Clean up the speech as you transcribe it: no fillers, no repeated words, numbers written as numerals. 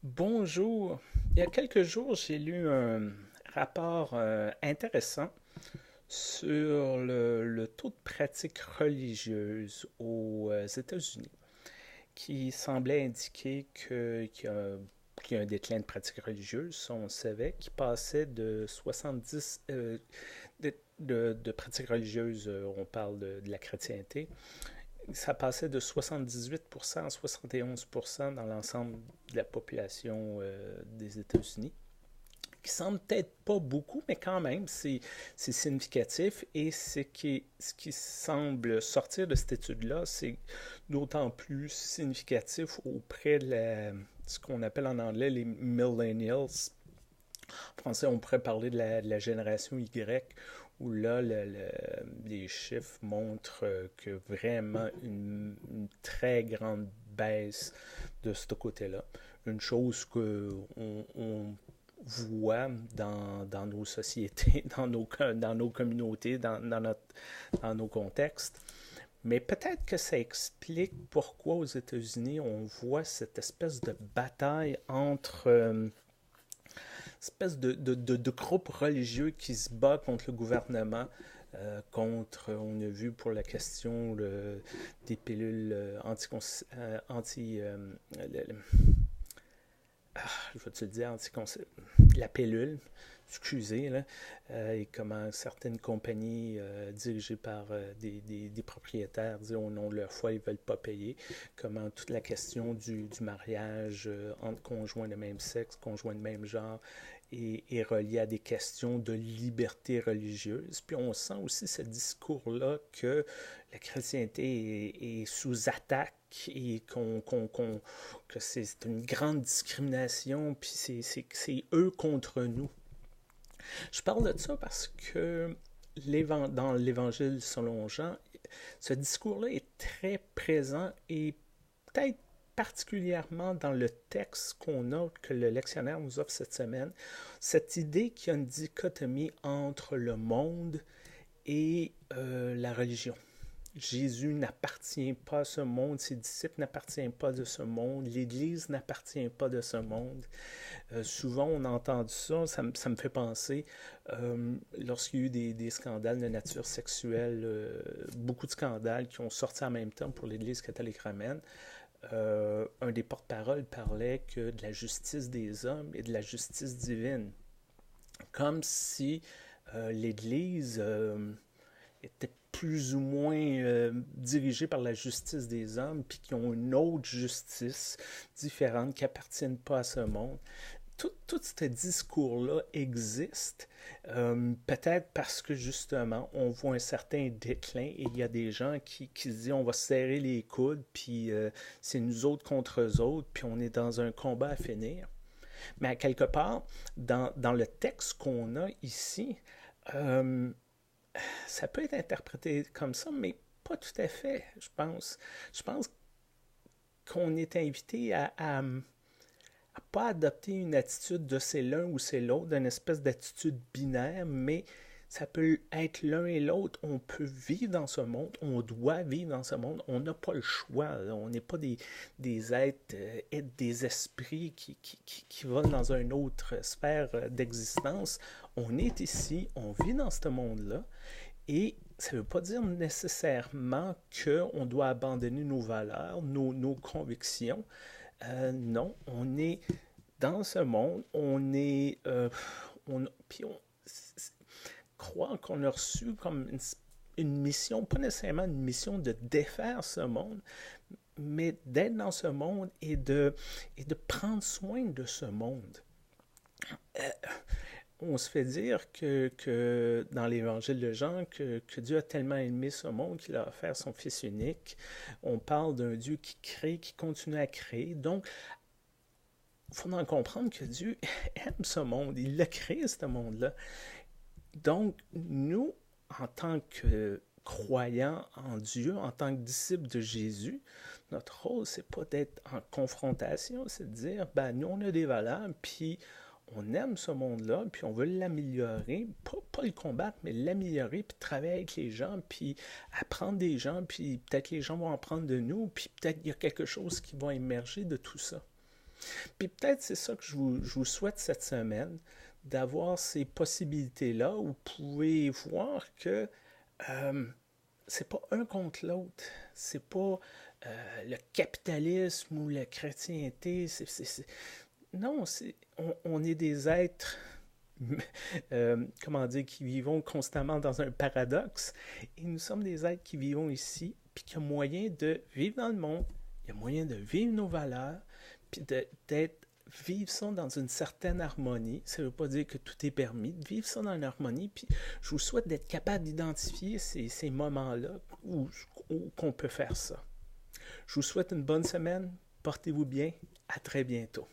Bonjour. Il y a quelques jours, j'ai lu un rapport intéressant sur le taux de pratique religieuse aux États-Unis, qui semblait indiquer qu'il y a un déclin de pratique religieuse, ça on le savait, qui passait de 70 de pratiques religieuses, on parle de la chrétienté, ça passait de 78% à 71% dans l'ensemble de la population des États-Unis, qui semble peut-être pas beaucoup, mais quand même, c'est significatif. Et ce qui semble sortir de cette étude-là, c'est d'autant plus significatif auprès ce qu'on appelle en anglais les millennials. En français, on pourrait parler de la génération Y, où là, les chiffres montrent que vraiment une très grande baisse de ce côté-là. Une chose qu'on voit dans nos sociétés, dans nos communautés, dans nos contextes. Mais peut-être que ça explique pourquoi aux États-Unis on voit cette espèce de bataille entre espèce de groupe religieux qui se bat contre le gouvernement, on a vu pour la question des pilules je vais te le dire, la pilule, excusez, là, et comment certaines compagnies dirigées par des propriétaires disent au nom de leur foi, ils ne veulent pas payer, comment toute la question du mariage entre conjoints de même sexe, conjoints de même genre, est reliée à des questions de liberté religieuse. Puis on sent aussi ce discours-là que la chrétienté est sous attaque et que c'est une grande discrimination, puis c'est eux contre nous. Je parle de ça parce que dans l'Évangile selon Jean, ce discours-là est très présent et peut-être particulièrement dans le texte que le lectionnaire nous offre cette semaine, cette idée qu'il y a une dichotomie entre le monde et la religion. Jésus n'appartient pas à ce monde, ses disciples n'appartiennent pas de ce monde, l'Église n'appartient pas de ce monde. Souvent, on a entendu ça me fait penser, lorsqu'il y a eu des scandales de nature sexuelle, beaucoup de scandales qui ont sorti en même temps pour l'Église catholique romaine, un des porte-paroles parlait que de la justice des hommes et de la justice divine. Comme si l'Église était plus ou moins dirigés par la justice des hommes, puis qui ont une autre justice différente, qui appartiennent pas à ce monde. Tout ce discours-là existe, peut-être parce que justement, on voit un certain déclin et il y a des gens qui se disent on va se serrer les coudes, puis c'est nous autres contre eux autres, puis on est dans un combat à finir. Mais à quelque part, dans le texte qu'on a ici, euh, ça peut être interprété comme ça, mais pas tout à fait, je pense. Je pense qu'on est invité à pas adopter une attitude de c'est l'un ou c'est l'autre, d'une espèce d'attitude binaire, mais ça peut être l'un et l'autre. On peut vivre dans ce monde, on doit vivre dans ce monde, on n'a pas le choix. Là. On n'est pas des êtres, des esprits qui volent dans une autre sphère d'existence. On est ici, on vit dans ce monde-là, et ça ne veut pas dire nécessairement qu'on doit abandonner nos valeurs, nos convictions. Non, on est dans ce monde, on est. Puis on croit qu'on a reçu comme une mission, pas nécessairement une mission de défaire ce monde, mais d'être dans ce monde et de prendre soin de ce monde. Euh, on se fait dire que dans l'Évangile de Jean, que Dieu a tellement aimé ce monde qu'il a offert son Fils unique. On parle d'un Dieu qui crée, qui continue à créer. Donc, il faut en comprendre que Dieu aime ce monde. Il l'a créé, ce monde-là. Donc, nous, en tant que croyants en Dieu, en tant que disciples de Jésus, notre rôle, c'est pas d'être en confrontation, c'est de dire, ben, nous, on a des valeurs, puis on aime ce monde-là, puis on veut l'améliorer, pas le combattre, mais l'améliorer, puis travailler avec les gens, puis apprendre des gens, puis peut-être les gens vont apprendre de nous, puis peut-être il y a quelque chose qui va émerger de tout ça. Puis peut-être c'est ça que je vous souhaite cette semaine, d'avoir ces possibilités-là où vous pouvez voir que c'est pas un contre l'autre. C'est pas le capitalisme ou la chrétienté. Non, on est des êtres, comment dire, qui vivons constamment dans un paradoxe. Et nous sommes des êtres qui vivons ici, puis qu'il y a moyen de vivre dans le monde, il y a moyen de vivre nos valeurs, puis d'être vivre ça dans une certaine harmonie. Ça ne veut pas dire que tout est permis, de vivre ça dans une harmonie. Puis je vous souhaite d'être capable d'identifier ces moments-là où qu'on peut faire ça. Je vous souhaite une bonne semaine. Portez-vous bien. À très bientôt.